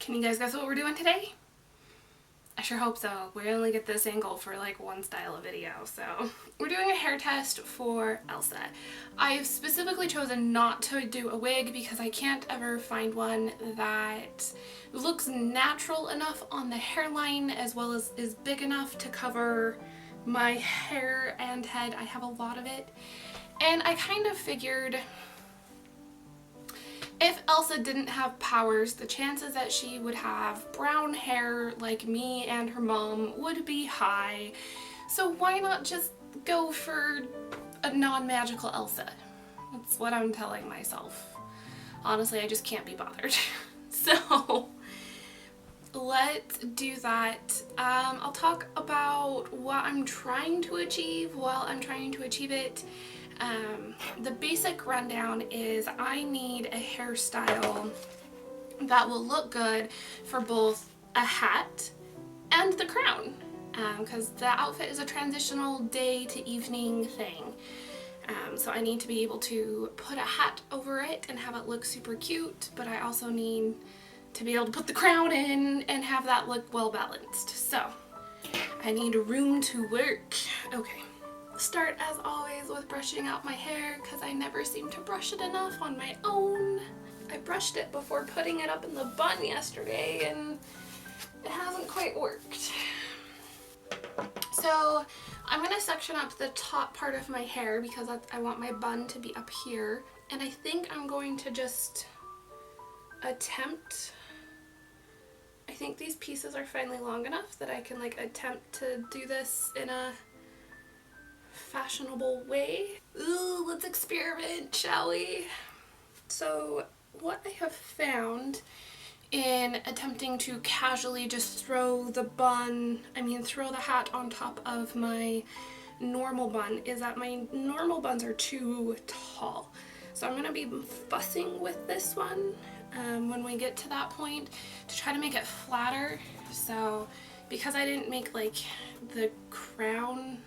Can you guys guess what we're doing today? I sure hope so. We only get this angle for like one style of video, so we're doing a hair test for Elsa. I've specifically chosen not to do a wig because I can't ever find one that looks natural enough on the hairline as well as is big enough to cover my hair and head. I have a lot of it, and I kind of figured if Elsa didn't have powers, the chances that she would have brown hair like me and her mom would be high. So why not just go for a non-magical Elsa? That's what I'm telling myself. Honestly, I just can't be bothered. So let's do that. I'll talk about what I'm trying to achieve while I'm trying to achieve it. The basic rundown is I need a hairstyle that will look good for both a hat and the crown, because the outfit is a transitional day to evening thing. So I need to be able to put a hat over it and have it look super cute, but I also need to be able to put the crown in and have that look well balanced. So I need room to work. Okay. Start as always with brushing out my hair because I never seem to brush it enough on my own. I brushed it before putting it up in the bun yesterday and it hasn't quite worked. So I'm going to section up the top part of my hair because I want my bun to be up here, and I think I'm going to just attempt, I think these pieces are finally long enough that I can like attempt to do this in a fashionable way. Ooh, let's experiment, shall we? So what I have found in attempting to casually just throw the hat on top of my normal bun is that my normal buns are too tall. So I'm going to be fussing with this one when we get to that point to try to make it flatter. So because I didn't make like the crown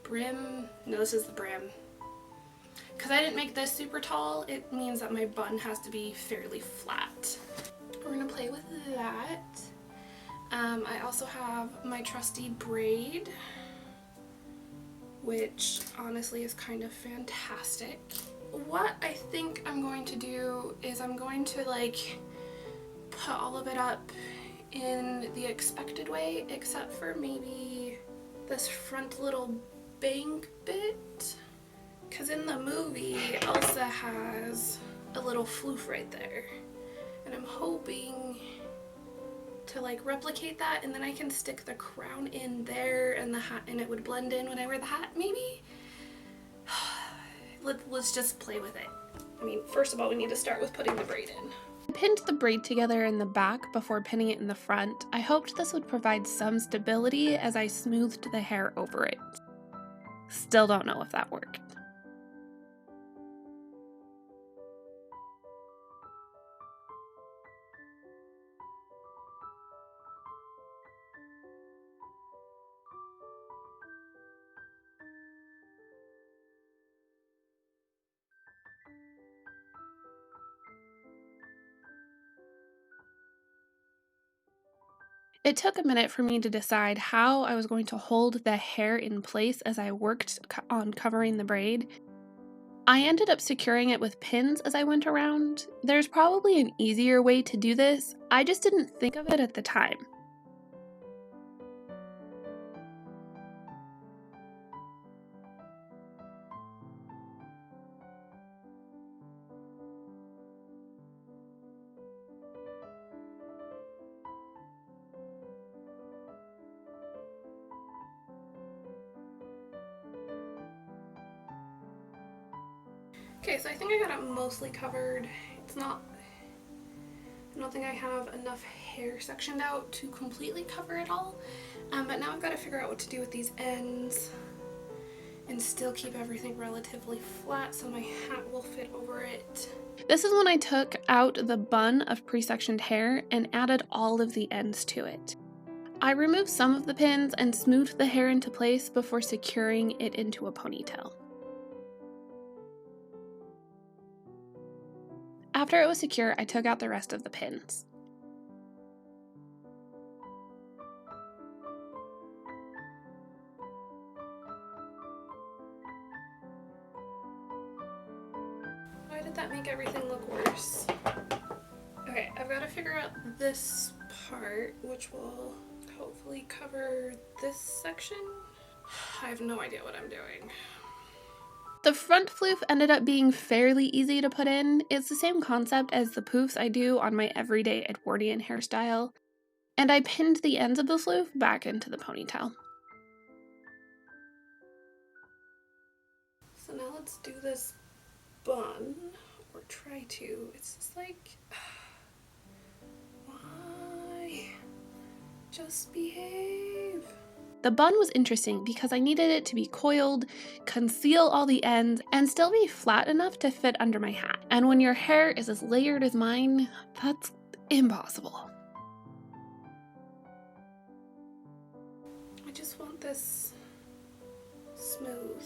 brim, no, this is the brim. Because I didn't make this super tall, it means that my bun has to be fairly flat. We're gonna play with that. I also have my trusty braid, which honestly is kind of fantastic. What I think I'm going to do is I'm going to like put all of it up in the expected way, except for maybe this front little bank bit, because in the movie Elsa has a little floof right there, and I'm hoping to like replicate that, and then I can stick the crown in there and the hat, and it would blend in when I wear the hat maybe. Let's just play with it. I mean, first of all, we need to start with putting the braid in. I pinned the braid together in the back before pinning it in the front. I hoped this would provide some stability as I smoothed the hair over it. Still don't know if that worked. It took a minute for me to decide how I was going to hold the hair in place as I worked on covering the braid. I ended up securing it with pins as I went around. There's probably an easier way to do this, I just didn't think of it at the time. Okay, so I think I got it mostly covered. I don't think I have enough hair sectioned out to completely cover it all, but now I've got to figure out what to do with these ends and still keep everything relatively flat so my hat will fit over it. This is when I took out the bun of pre-sectioned hair and added all of the ends to it. I removed some of the pins and smoothed the hair into place before securing it into a ponytail. After it was secure, I took out the rest of the pins. did that make everything look worse? Okay, I've got to figure out this part, which will hopefully cover this section. I have no idea what I'm doing. The front floof ended up being fairly easy to put in. It's the same concept as the poofs I do on my everyday Edwardian hairstyle. And I pinned the ends of the floof back into the ponytail. So now let's do this bun, or try to. It's just like, why? Just behave. The bun was interesting because I needed it to be coiled, conceal all the ends, and still be flat enough to fit under my hat. And when your hair is as layered as mine, that's impossible. I just want this smooth.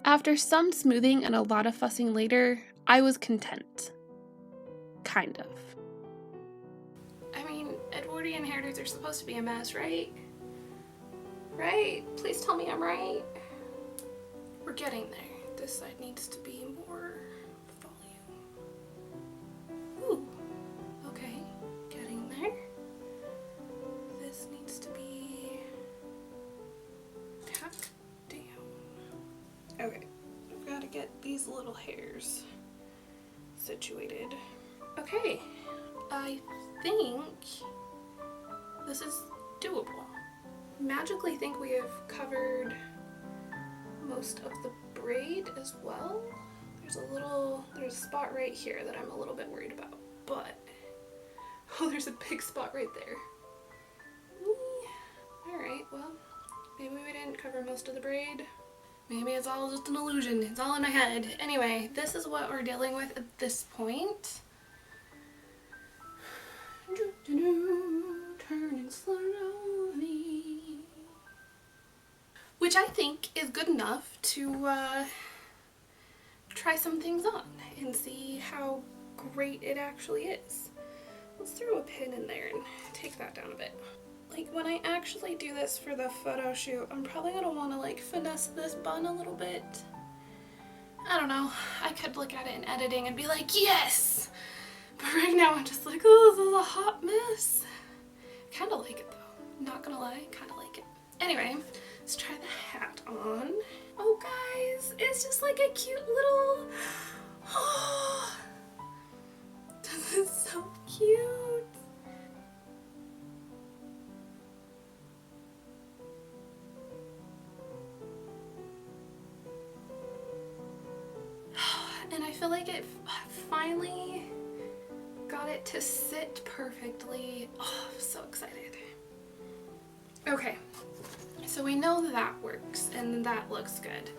After some smoothing and a lot of fussing later, I was content. Kind of. I mean, Edwardian hairdos are supposed to be a mess, right? Right? Please tell me I'm right. We're getting there. This side needs to be more volume. Ooh. Okay. Getting there. This needs to be tapped down. Okay. I've got to get these little hairs situated. Okay. I think this is doable. Magically think we have covered most of the braid as well. There's a spot right here that I'm a little bit worried about, but oh, there's a big spot right there. Alright, well, maybe we didn't cover most of the braid. Maybe it's all just an illusion. It's all in my head. Anyway, this is what we're dealing with at this point. Turning slowly. Which I think is good enough to try some things on and see how great it actually is. Let's throw a pin in there and take that down a bit. Like when I actually do this for the photo shoot, I'm probably gonna want to like finesse this bun a little bit. I don't know. I could look at it in editing and be like, yes! But right now I'm just like, oh, this is a hot mess. Kind of like it though. Not gonna lie, kind of like it. Anyway, let's try the hat on. Oh guys, it's just like a cute little, oh, this is so cute. And I feel like it finally got it to sit perfectly. Oh, I'm so excited. Okay, so we know that that works and that looks good.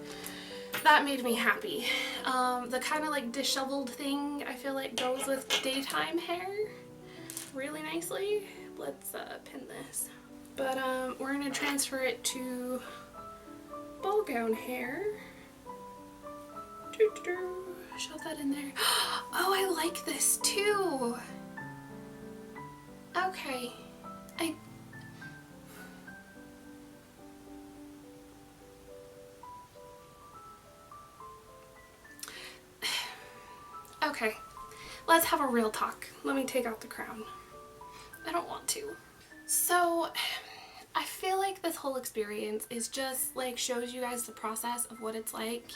That made me happy. The kind of like disheveled thing I feel like goes with daytime hair really nicely. Let's pin this. But we're gonna transfer it to ball gown hair. Shove that in there. Oh, I like this too. Okay. Okay, let's have a real talk. Let me take out the crown. I don't want to. So, I feel like this whole experience is just like shows you guys the process of what it's like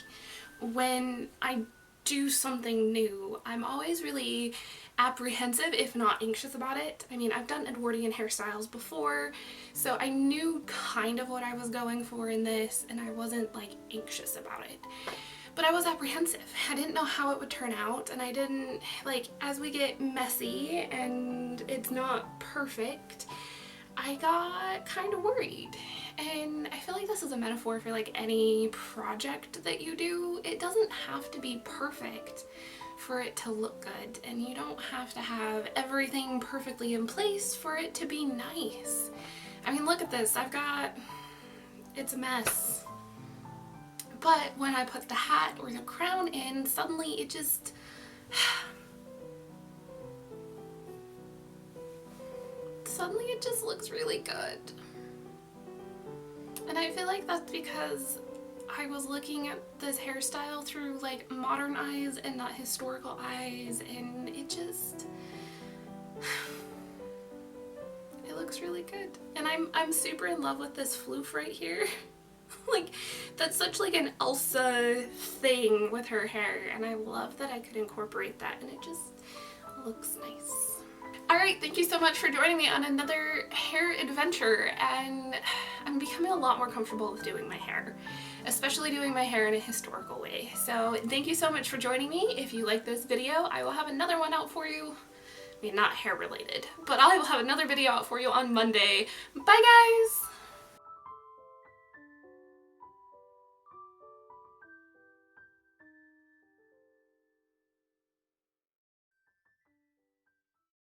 when I do something new. I'm always really apprehensive, if not anxious about it. I mean, I've done Edwardian hairstyles before, so I knew kind of what I was going for in this, and I wasn't like anxious about it. But I was apprehensive. I didn't know how it would turn out, and I didn't, like, as we get messy and it's not perfect, I got kind of worried. And I feel like this is a metaphor for like any project that you do. It doesn't have to be perfect for it to look good, and you don't have to have everything perfectly in place for it to be nice. I mean, look at this. It's a mess. But when I put the hat or the crown in, suddenly it just, suddenly it just looks really good. And I feel like that's because I was looking at this hairstyle through like modern eyes and not historical eyes, and it just it looks really good. And I'm super in love with this floof right here. Like, that's such like an Elsa thing with her hair, and I love that I could incorporate that, and it just looks nice. Alright, thank you so much for joining me on another hair adventure, and I'm becoming a lot more comfortable with doing my hair, especially doing my hair in a historical way. So thank you so much for joining me. If you like this video, I will have another one out for you. I mean, not hair related, but I will have another video out for you on Monday. Bye guys!